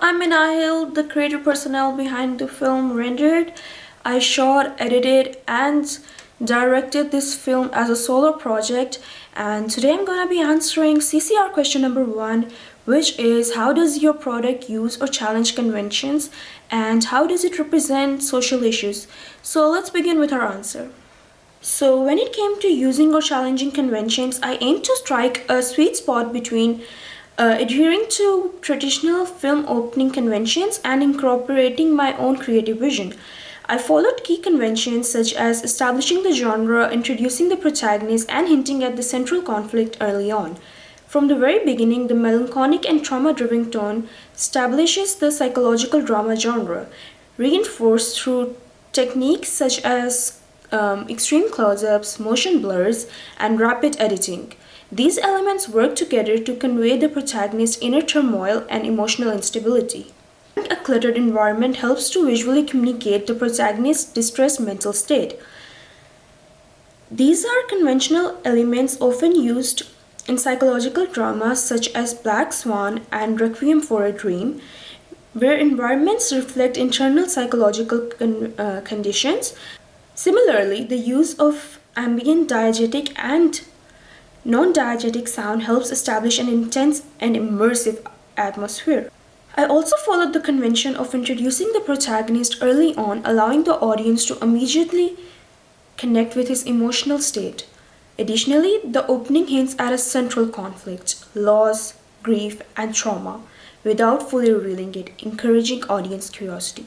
I'm Minahil, the creative personnel behind the film Rendered. I shot, edited, and directed this film as a solo project. And today I'm gonna be answering CCR question number one, which is how does your product use or challenge conventions, and how does it represent social issues? So let's begin with our answer. So, when it came to using or challenging conventions, I aimed to strike a sweet spot between adhering to traditional film opening conventions and incorporating my own creative vision. I followed key conventions such as establishing the genre, introducing the protagonist, and hinting at the central conflict early on. From the very beginning, the melancholic and trauma driven tone establishes the psychological drama genre, reinforced through techniques such as extreme close ups, motion blurs, and rapid editing. These elements work together to convey the protagonist's inner turmoil and emotional instability. A cluttered environment helps to visually communicate the protagonist's distressed mental state. These are conventional elements often used in psychological dramas such as Black Swan and Requiem for a Dream, where environments reflect internal psychological conditions. Similarly, the use of ambient diegetic and non-diegetic sound helps establish an intense and immersive atmosphere. I also followed the convention of introducing the protagonist early on, allowing the audience to immediately connect with his emotional state. Additionally, the opening hints at a central conflict, loss, grief, and trauma, without fully revealing it, encouraging audience curiosity.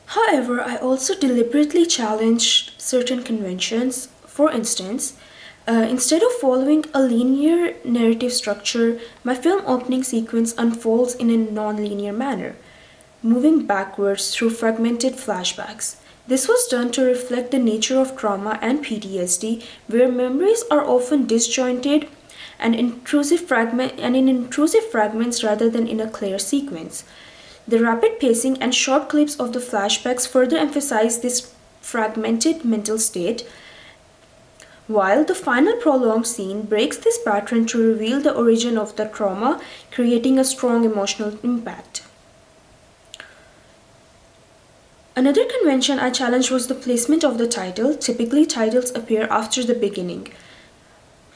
However, I also deliberately challenged certain conventions. For instance, instead of following a linear narrative structure, my film opening sequence unfolds in a non-linear manner, moving backwards through fragmented flashbacks. This was done to reflect the nature of trauma and PTSD, where memories are often disjointed and in intrusive fragments rather than in a clear sequence. The rapid pacing and short clips of the flashbacks further emphasize this fragmented mental state, while the final prolonged scene breaks this pattern to reveal the origin of the trauma, creating a strong emotional impact. Another convention I challenged was the placement of the title. Typically, titles appear after the beginning.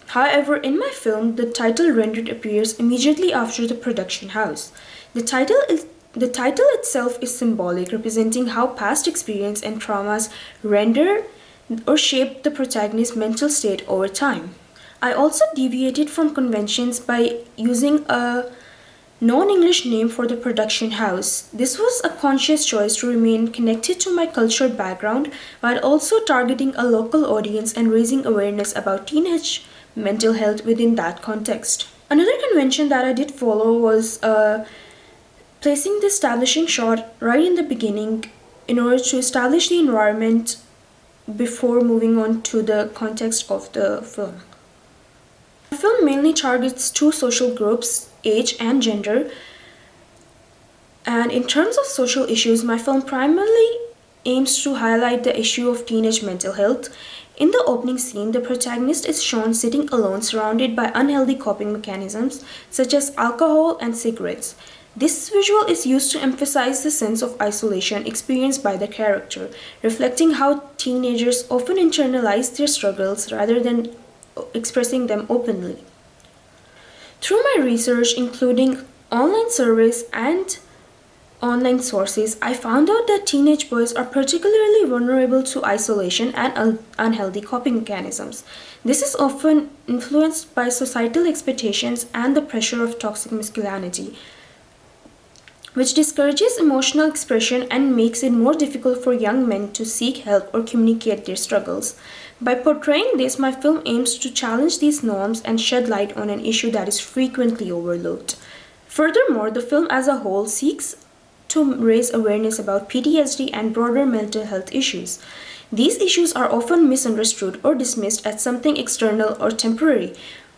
However, in my film, the title Rendered appears immediately after the production house. The title itself is symbolic, representing how past experience and traumas render or shape the protagonist's mental state over time. I also deviated from conventions by using a non-English name for the production house. This was a conscious choice to remain connected to my cultural background while also targeting a local audience and raising awareness about teenage mental health within that context. Another convention that I did follow was placing the establishing shot right in the beginning in order to establish the environment before moving on to the context of the film. The film mainly targets two social groups, age and gender. And in terms of social issues, my film primarily aims to highlight the issue of teenage mental health. In the opening scene, the protagonist is shown sitting alone surrounded by unhealthy coping mechanisms such as alcohol and cigarettes. This visual is used to emphasize the sense of isolation experienced by the character, reflecting how teenagers often internalize their struggles rather than expressing them openly. Through my research, including online surveys and online sources, I found out that teenage boys are particularly vulnerable to isolation and unhealthy coping mechanisms. This is often influenced by societal expectations and the pressure of toxic masculinity, which discourages emotional expression and makes it more difficult for young men to seek help or communicate their struggles. By portraying this, my film aims to challenge these norms and shed light on an issue that is frequently overlooked. Furthermore, the film as a whole seeks to raise awareness about PTSD and broader mental health issues. These issues are often misunderstood or dismissed as something external or temporary,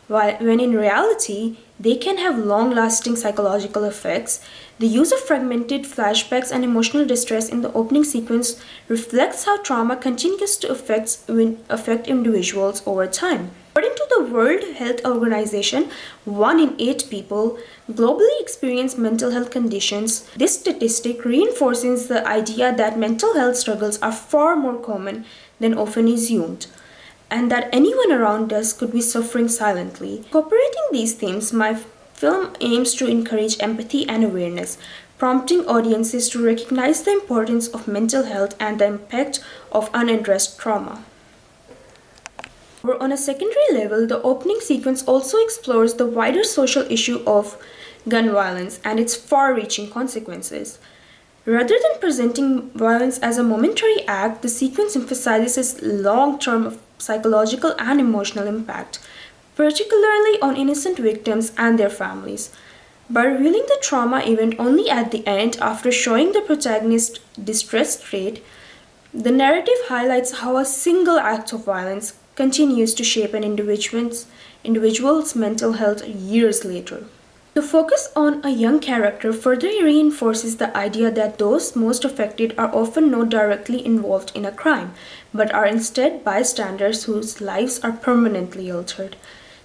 when in reality, they can have long-lasting psychological effects. The use of fragmented flashbacks and emotional distress in the opening sequence reflects how trauma continues to affect individuals over time. According to the World Health Organization, 1 in 8 people globally experience mental health conditions. This statistic reinforces the idea that mental health struggles are far more common than often assumed, and that anyone around us could be suffering silently. Incorporating these themes, my film aims to encourage empathy and awareness, prompting audiences to recognize the importance of mental health and the impact of unaddressed trauma. On a secondary level, the opening sequence also explores the wider social issue of gun violence and its far-reaching consequences. Rather than presenting violence as a momentary act, the sequence emphasizes its long-term psychological and emotional impact, particularly on innocent victims and their families. By revealing the trauma event only at the end after showing the protagonist's distress state, the narrative highlights how a single act of violence continues to shape an individual's mental health years later. The focus on a young character further reinforces the idea that those most affected are often not directly involved in a crime, but are instead bystanders whose lives are permanently altered.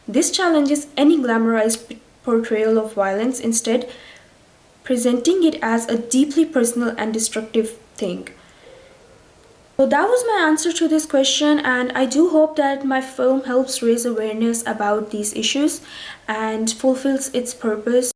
This challenges any glamorized portrayal of violence, instead presenting it as a deeply personal and destructive thing. So that was my answer to this question, and I do hope that my film helps raise awareness about these issues and fulfills its purpose.